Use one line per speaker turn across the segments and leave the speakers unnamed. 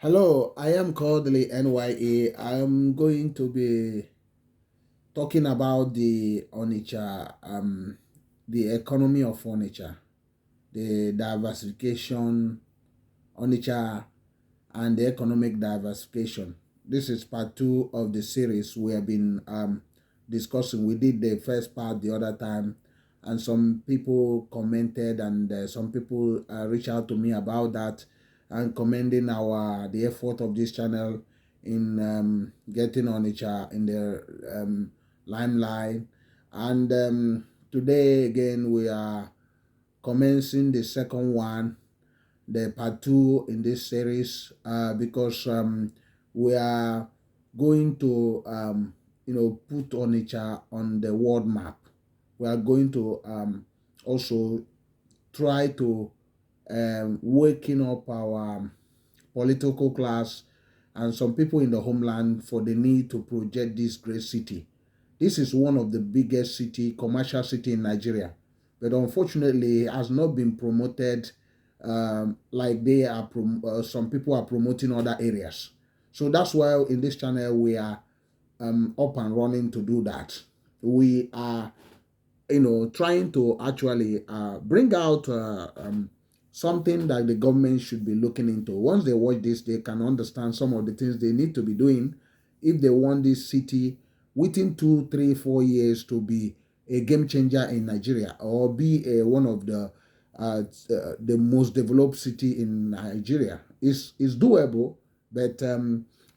Hello, I am Kodili-nye. I'm going to be talking about the Onitsha, the economy of Onitsha, the diversification, Onitsha, and the economic diversification. This is part two of the series we have been discussing. We did the first part the other time, and some people commented, and some people reached out to me about that and commending the effort of this channel in getting Onitsha in the limelight. And today again we are commencing the second one, the part two in this series, because we are going to put Onitsha on the world map. We are going to also try to waking up our political class and some people in the homeland for the need to project this great city. This is one of the biggest commercial city in Nigeria, but unfortunately it has not been promoted like some people are promoting other areas. So that's why in this channel we are up and running to do that. We are, trying to actually bring out something that the government should be looking into. Once they watch this, they can understand some of the things they need to be doing if they want this city within 2, 3, 4 years to be a game changer in Nigeria, or be one of the most developed city in Nigeria. Is doable, but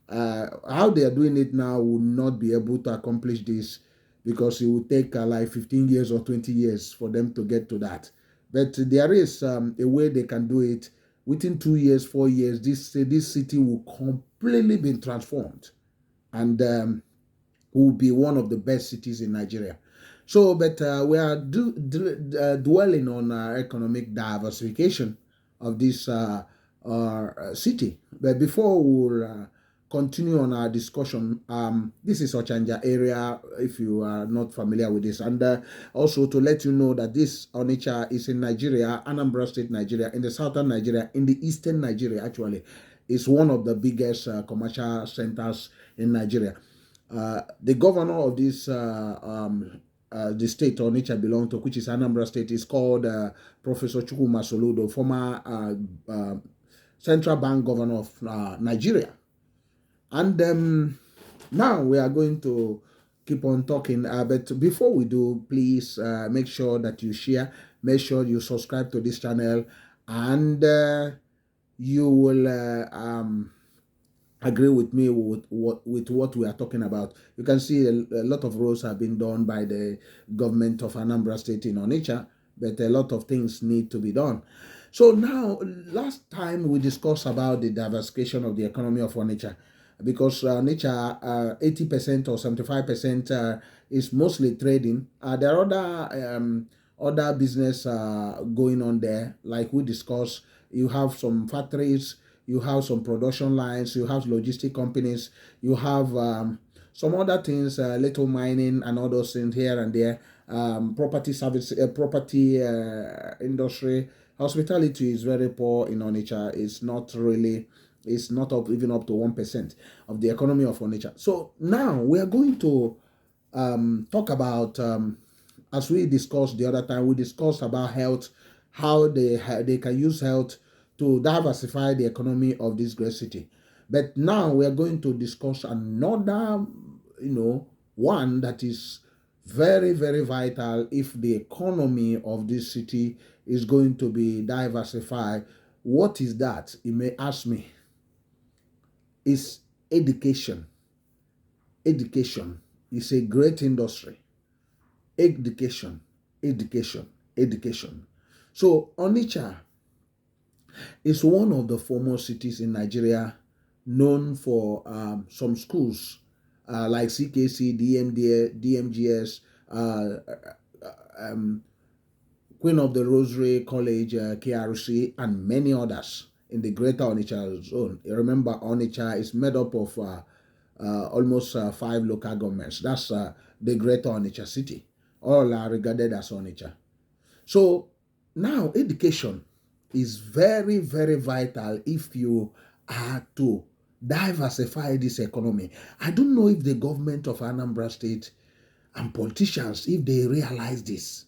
how they are doing it now will not be able to accomplish this, because it will take like 15 years or 20 years for them to get to that. But there is a way they can do it. Within 2 years, 4 years, this city will completely be transformed, and will be one of the best cities in Nigeria. So, but we are dwelling on economic diversification of this city. But before we continue on our discussion, this is ochanja area, if you are not familiar with this, and also to let you know that this Onitsha is in Nigeria, Anambra State, Nigeria, in the southern Nigeria, in the eastern Nigeria. Actually, is one of the biggest commercial centers in Nigeria. The governor of this the state Onitsha belongs to, which is Anambra State, is called Professor Soludo, former central bank governor of Nigeria. And now we are going to keep on talking. But before we do, please make sure that you share, make sure you subscribe to this channel, and you will agree with me with what we are talking about. You can see a lot of roads have been done by the government of Anambra State in Onitsha, but a lot of things need to be done. So now, last time we discussed about the diversification of the economy of Onitsha, because Onitsha, 80% or 75% is mostly trading. There are other business going on there, like we discussed. You have some factories, you have some production lines, you have logistic companies, you have some other things, little mining and all those things here and there, property service, property industry. Hospitality is very poor in Onitsha. It's not even up to 1% of the economy of Onitsha. So now we are going to talk about, as we discussed the other time, we discussed about health, how they can use health to diversify the economy of this great city. But now we are going to discuss another, one that is very, very vital if the economy of this city is going to be diversified. What is that? You may ask me. It's education. Education is a great industry. Education, education, education. So Onitsha is one of the foremost cities in Nigeria, known for some schools like CKC, DMGS, Queen of the Rosary College, KRC, and many others in the greater Onitsha zone. You remember, Onitsha is made up of almost 5 local governments. That's the greater Onitsha city. All are regarded as Onitsha. So now education is very, very vital if you are to diversify this economy. I don't know if the government of Anambra State and politicians, if they realize this,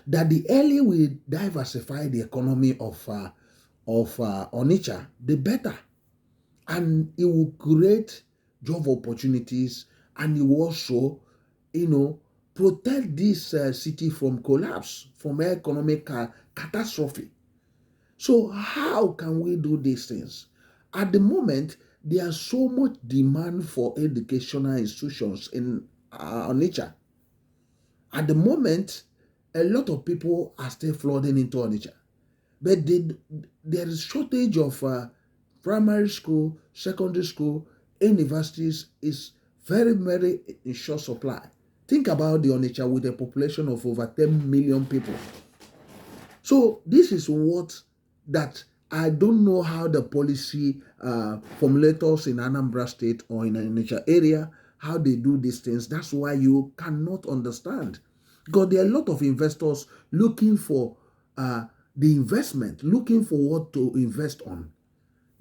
that the earlier we diversify the economy of Onitsha, the better. And it will create job opportunities, and it will also, protect this city from collapse, from economic catastrophe. So how can we do these things? At the moment, there's so much demand for educational institutions in Onitsha. At the moment, a lot of people are still flooding into Onitsha. But there is shortage of primary school, secondary school, universities is very, very in short supply. Think about the Onitsha with a population of over 10 million people. So this is what that I don't know how the policy formulators in Anambra State or in Onitsha area, how they do these things. That's why you cannot understand. Because there are a lot of investors looking for the investment, looking for what to invest on.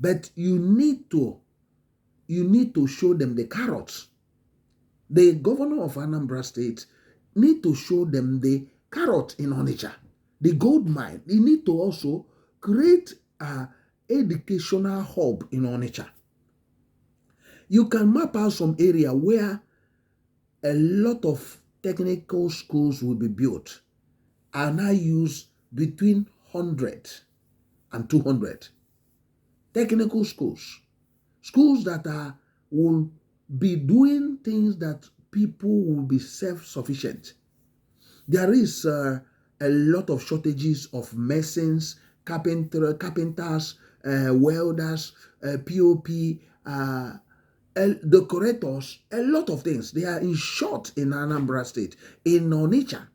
But you need to show them the carrots. The governor of Anambra State need to show them the carrot in Onitsha, the gold mine. They need to also create an educational hub in Onitsha. You can map out some area where a lot of technical schools will be built, and I use between 100 and 200 technical schools that will be doing things that people will be self-sufficient. There is a lot of shortages of masons, carpenters, welders, POP, decorators, a lot of things. They are in short in Anambra State. In Onitsha,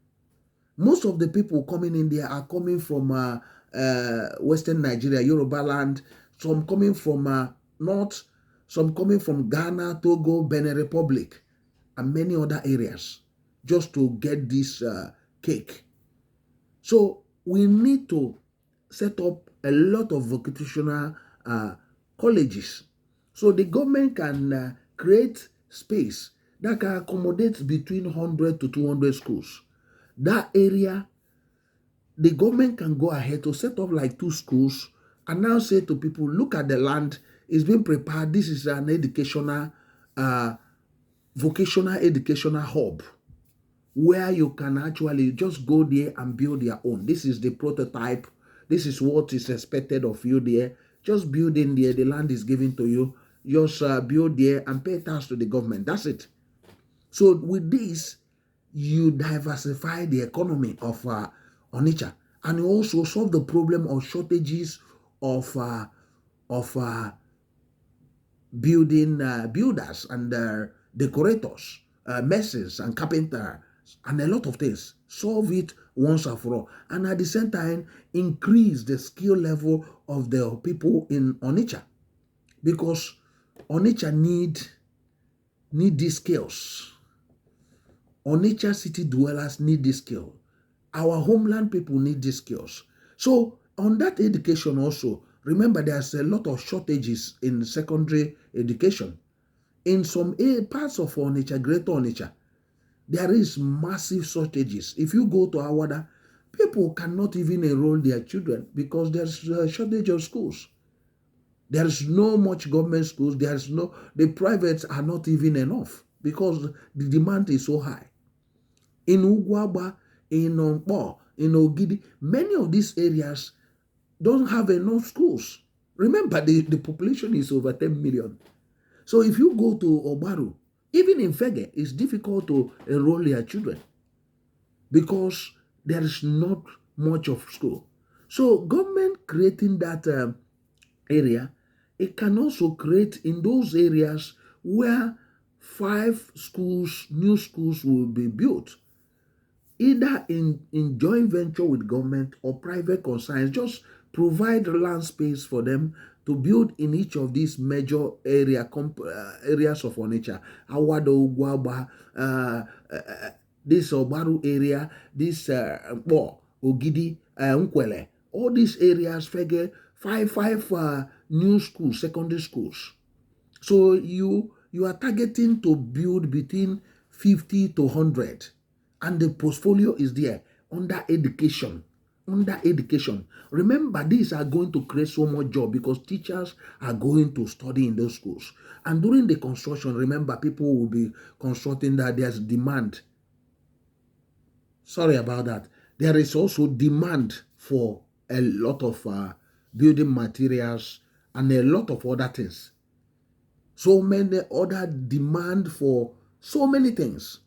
most of the people coming in there are coming from Western Nigeria, Yoruba land, some coming from North, some coming from Ghana, Togo, Benin Republic, and many other areas, just to get this cake. So we need to set up a lot of vocational colleges, so the government can create space that can accommodate between 100 to 200 schools. That area, the government can go ahead to set up like 2 schools and now say to people, look at the land, it's been prepared. This is an educational, vocational educational hub where you can actually just go there and build your own. This is the prototype. This is what is expected of you there. Just build in there. The land is given to you. Just build there and pay tax to the government. That's it. So with this, you diversify the economy of Onitsha, and you also solve the problem of shortages of builders and decorators, masons and carpenters, and a lot of things. Solve it once and for all, and at the same time increase the skill level of the people in Onitsha, because Onitsha need these skills. Onitsha city dwellers need this skill. Our homeland people need these skills. So on that education also, remember there's a lot of shortages in secondary education. In some parts of Onitsha, Greater Onitsha, there is massive shortages. If you go to Awada, people cannot even enroll their children because there's a shortage of schools. There is no much government schools. The privates are not even enough because the demand is so high. In Ugwaba, in Onkpo, in Ogidi, many of these areas don't have enough schools. Remember, the population is over 10 million. So if you go to Obaru, even in Fege, it's difficult to enroll their children because there is not much of school. So government creating that area, it can also create in those areas where 5 schools, new schools will be built, either in joint venture with government or private concerns. Just provide land space for them to build in each of these major areas of Onitsha, Awado, Ugwaba, this Obaru area, this Ogidi, Nkwele, all these areas, Fege, five new schools, secondary schools. So you are targeting to build between 50 to 100, and the portfolio is there under education. Under education. Remember, these are going to create so much job because teachers are going to study in those schools. And during the construction, remember, people will be constructing that there's demand. Sorry about that. There is also demand for a lot of building materials and a lot of other things. So many other demand for so many things.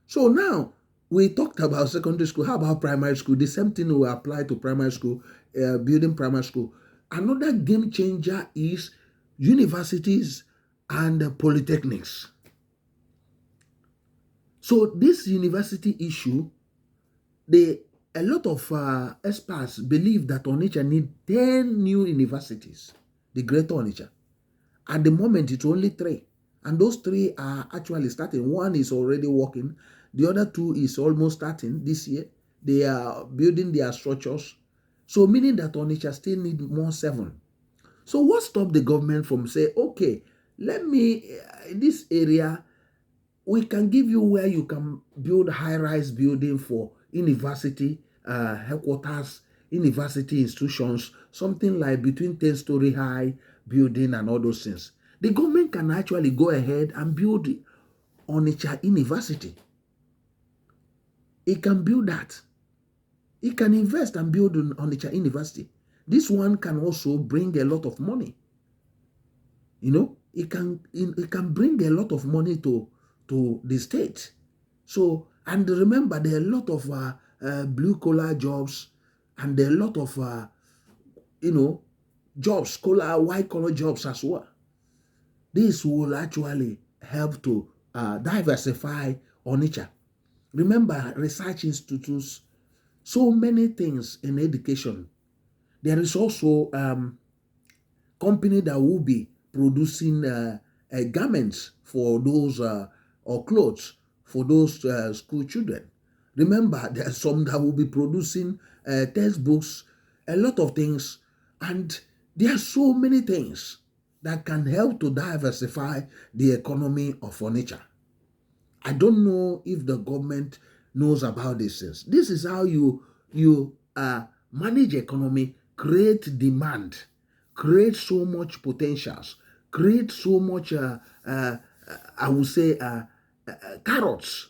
So now we talked about secondary school. How about primary school? The same thing will apply to primary school, building primary school. Another game changer is universities and polytechnics. So this university issue, a lot of experts believe that Onitsha need 10 new universities, the Greater Onitsha. At the moment, it's only 3. And those 3 are actually starting. One is already working. The other 2 is almost starting this year. They are building their structures. So meaning that Onitsha still need more 7. So what stopped the government from saying, okay, let me, in this area, we can give you where you can build high-rise building for university headquarters, university institutions, something like between 10-story high building and all those things. The government can actually go ahead and build Onitsha University. It can build that. It can invest and build on Onitsha University. This one can also bring a lot of money. You know, it can bring a lot of money to the state. So, and remember, there are a lot of blue-collar jobs, and there are a lot of, jobs, white-collar jobs as well. This will actually help to diversify Onitsha. Remember, research institutes, so many things in education. There is also company that will be producing garments for those or clothes for those school children. Remember, there are some that will be producing textbooks, a lot of things, and there are so many things that can help to diversify the economy of Onitsha. I don't know if the government knows about these things. This is how you manage economy, create demand, create so much potentials, create so much, I would say, carrots.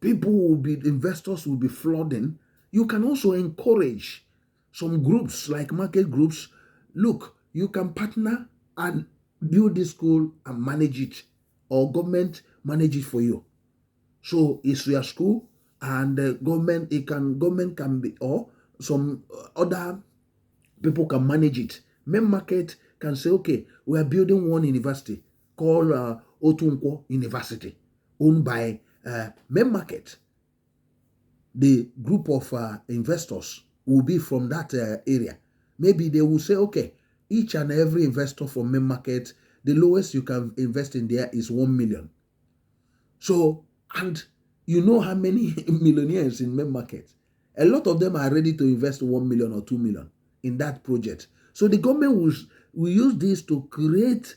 Investors will be flooding. You can also encourage some groups like market groups. Look, you can partner and build this school and manage it, or government manage it for you. So it's your school, and the government can be, or some other people can manage it. Main market can say, okay, we are building one university called Otunkwo University, owned by main market. The group of investors will be from that area. Maybe they will say, okay, each and every investor from main market, the lowest you can invest in there is 1 million. So, and you know how many millionaires in main market? A lot of them are ready to invest 1 million or 2 million in that project. So the government will use this to create,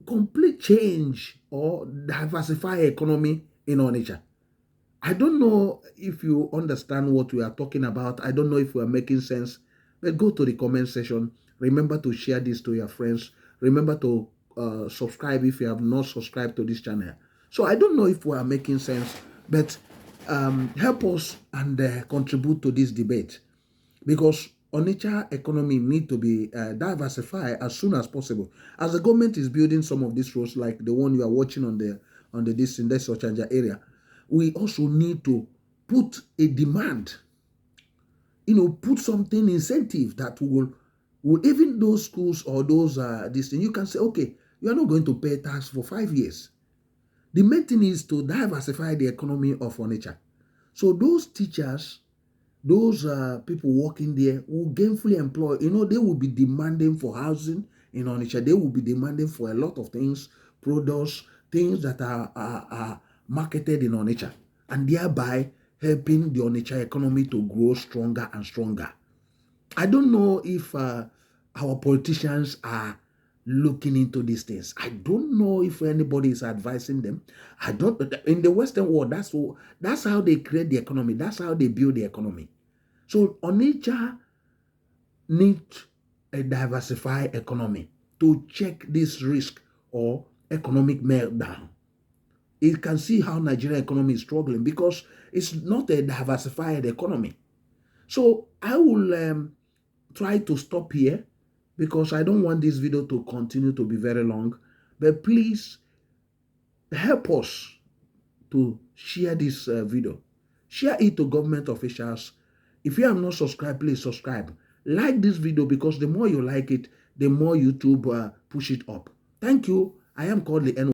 complete change or diversify economy in Onitsha. I don't know if you understand what we are talking about. I don't know if we are making sense. But go to the comment section. Remember to share this to your friends. Remember to subscribe if you have not subscribed to this channel. So I don't know if we are making sense, but help us and contribute to this debate, because Onitsha economy need to be diversified as soon as possible. As the government is building some of these roads, like the one you are watching on the this ochanja area, we also need to put a demand, put something incentive that will even those schools or those this thing, you can say, okay, you are not going to pay tax for 5 years. The main thing is to diversify the economy of Onitsha. So those teachers, those people working there will gainfully employ. They will be demanding for housing in Onitsha. They will be demanding for a lot of things, products, things that are marketed in Onitsha, and thereby helping the Onitsha economy to grow stronger and stronger. I don't know if our politicians are looking into these things. I don't know if anybody is advising them. I don't. In the Western world, that's how they create the economy. That's how they build the economy. So Onitsha needs a diversified economy to check this risk or economic meltdown. It can see how Nigerian economy is struggling because it's not a diversified economy. So I will try to stop here because I don't want this video to continue to be very long. But please help us to share this video. Share it to government officials. If you have not subscribed, please subscribe. Like this video because the more you like it, the more YouTube push it up. Thank you. I am Kodili-nye.